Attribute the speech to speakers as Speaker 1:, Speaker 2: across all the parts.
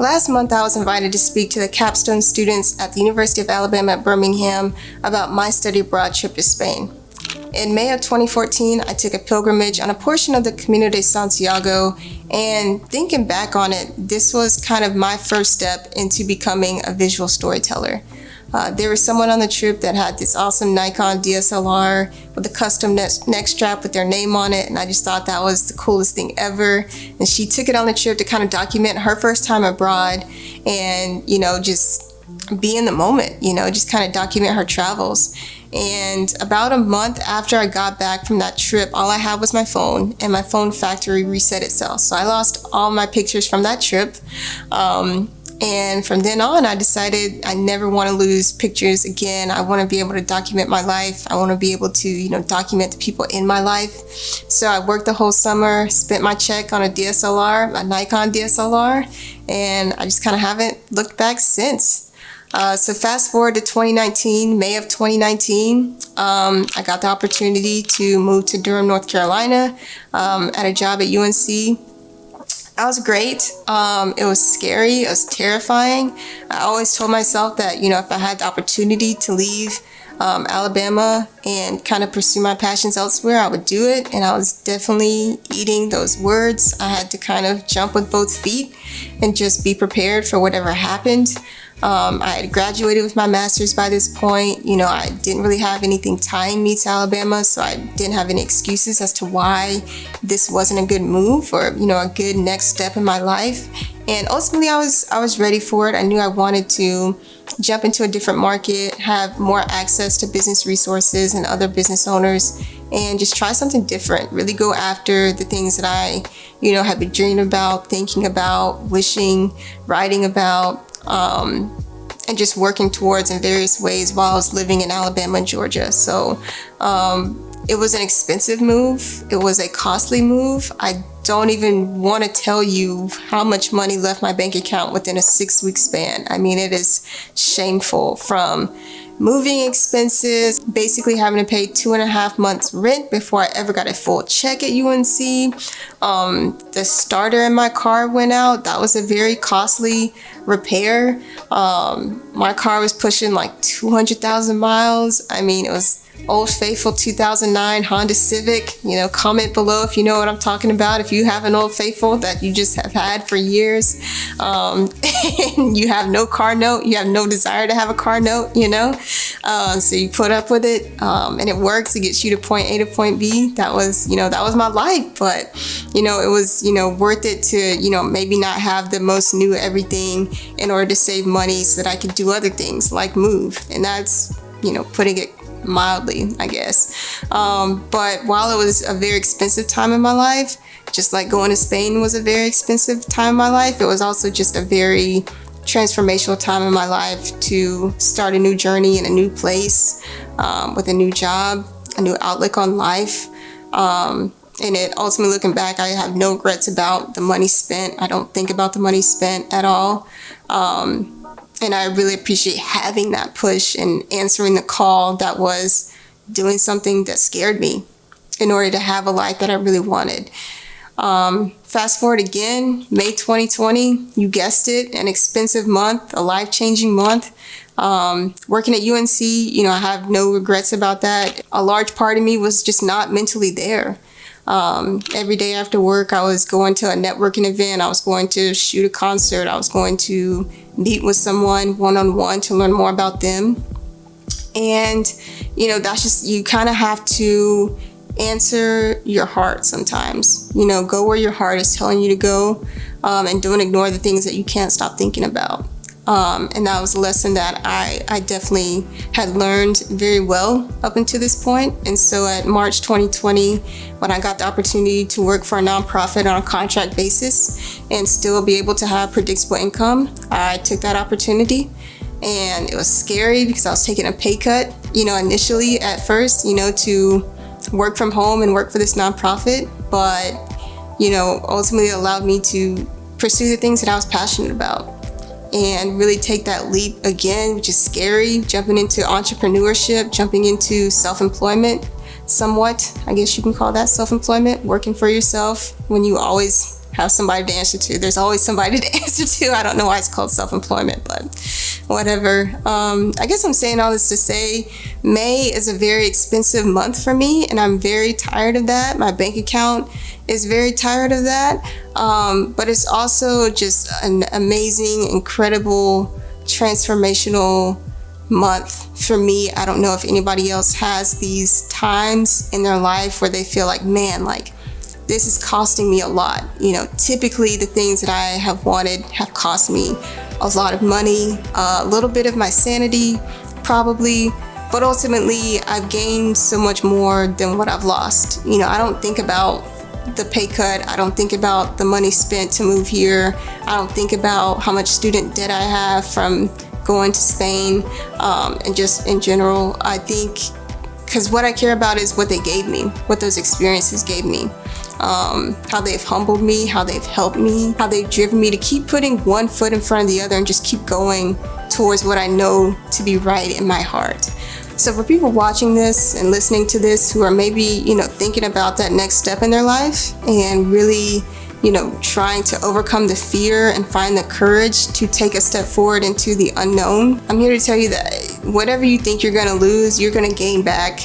Speaker 1: Last month, I was invited to speak to the capstone students at the University of Alabama at Birmingham about my study abroad trip to Spain. In May of 2014, I took a pilgrimage on a portion of the Camino de Santiago, and thinking back on it, this was kind of my first step into becoming a visual storyteller. There was someone on the trip that had this awesome Nikon DSLR with a custom neck strap with their name on it, and I just thought that was the coolest thing ever. And she took it on the trip to kind of document her first time abroad and, just be in the moment, just kind of document her travels. And about a month after I got back from that trip, all I had was my phone, and my phone factory reset itself. So I lost all my pictures from that trip. And from then on, I decided I never want to lose pictures again. I want to be able to document my life. I want to be able to, document the people in my life. So I worked the whole summer, spent my check on a DSLR, a Nikon DSLR, and I just kind of haven't looked back since. So fast forward to 2019, May of 2019, I got the opportunity to move to Durham, North Carolina, at a job at UNC. That was great. It was scary. It was terrifying. I always told myself that, if I had the opportunity to leave Alabama and kind of pursue my passions elsewhere, I would do it. And I was definitely eating those words. I had to kind of jump with both feet and just be prepared for whatever happened. I had graduated with my master's by this point. I didn't really have anything tying me to Alabama, so I didn't have any excuses as to why this wasn't a good move or, a good next step in my life. And ultimately, I was ready for it. I knew I wanted to jump into a different market, have more access to business resources and other business owners, and just try something different, really go after the things that I, have been dreaming about, thinking about, wishing, writing about, and just working towards in various ways while I was living in Alabama and Georgia. So it was an expensive move. It was a costly move. I don't even want to tell you how much money left my bank account within a 6-week span. I mean, it is shameful, from moving expenses, basically having to pay 2.5 months rent before I ever got a full check at UNC. The starter in my car went out. That was a very costly repair. My car was pushing like 200,000 miles. I mean, it was Old Faithful 2009 Honda Civic. Comment below if you know what I'm talking about. If you have an Old Faithful that you just have had for years, and you have no car note, you have no desire to have a car note, so you put up with it, and it works. It gets you to point A to point B. That was my life, but it was worth it to maybe not have the most new everything in order to save money so that I could do other things like move. And that's putting it mildly, I guess. But while it was a very expensive time in my life, just like going to Spain was a very expensive time in my life, it was also just a very transformational time in my life to start a new journey in a new place, with a new job, a new outlook on life. And it ultimately, looking back, I have no regrets about the money spent. I don't think about the money spent at all. And I really appreciate having that push and answering the call that was doing something that scared me in order to have a life that I really wanted. Fast forward again, May 2020, you guessed it, an expensive month, a life-changing month. Working at UNC, I have no regrets about that. A large part of me was just not mentally there. Every day after work, I was going to a networking event. I was going to shoot a concert. I was going to meet with someone one-on-one to learn more about them. And, that's just, you kind of have to answer your heart sometimes. Go where your heart is telling you to go, and don't ignore the things that you can't stop thinking about. And that was a lesson that I definitely had learned very well up until this point. And so at March 2020, when I got the opportunity to work for a nonprofit on a contract basis and still be able to have predictable income, I took that opportunity. And it was scary because I was taking a pay cut, initially at first, to work from home and work for this nonprofit. But, ultimately it allowed me to pursue the things that I was passionate about and really take that leap again, which is scary, jumping into entrepreneurship, jumping into self-employment somewhat. I guess you can call that self-employment, working for yourself when you always have somebody to answer to. There's always somebody to answer to. I don't know why it's called self-employment, but whatever. I guess I'm saying all this to say May is a very expensive month for me, and I'm very tired of that. My bank account is very tired of that. But it's also just an amazing, incredible, transformational month for me. I don't know if anybody else has these times in their life where they feel like, man, like this is costing me a lot. Typically the things that I have wanted have cost me a lot of money, a little bit of my sanity, probably, but ultimately I've gained so much more than what I've lost. I don't think about the pay cut. I don't think about the money spent to move here. I don't think about how much student debt I have from going to Spain, and just in general. I think because what I care about is what they gave me, what those experiences gave me, how they've humbled me, how they've helped me, how they've driven me to keep putting one foot in front of the other and just keep going towards what I know to be right in my heart. So for people watching this and listening to this who are maybe, thinking about that next step in their life and really, trying to overcome the fear and find the courage to take a step forward into the unknown, I'm here to tell you that whatever you think you're going to lose, you're going to gain back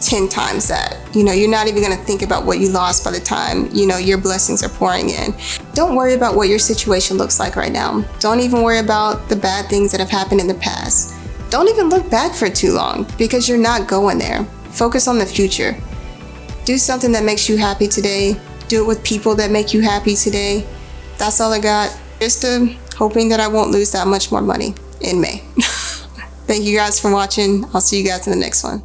Speaker 1: 10 times that. You're not even going to think about what you lost by the time, your blessings are pouring in. Don't worry about what your situation looks like right now. Don't even worry about the bad things that have happened in the past. Don't even look back for too long because you're not going there. Focus on the future. Do something that makes you happy today. Do it with people that make you happy today. That's all I got. Just hoping that I won't lose that much more money in May. Thank you guys for watching. I'll see you guys in the next one.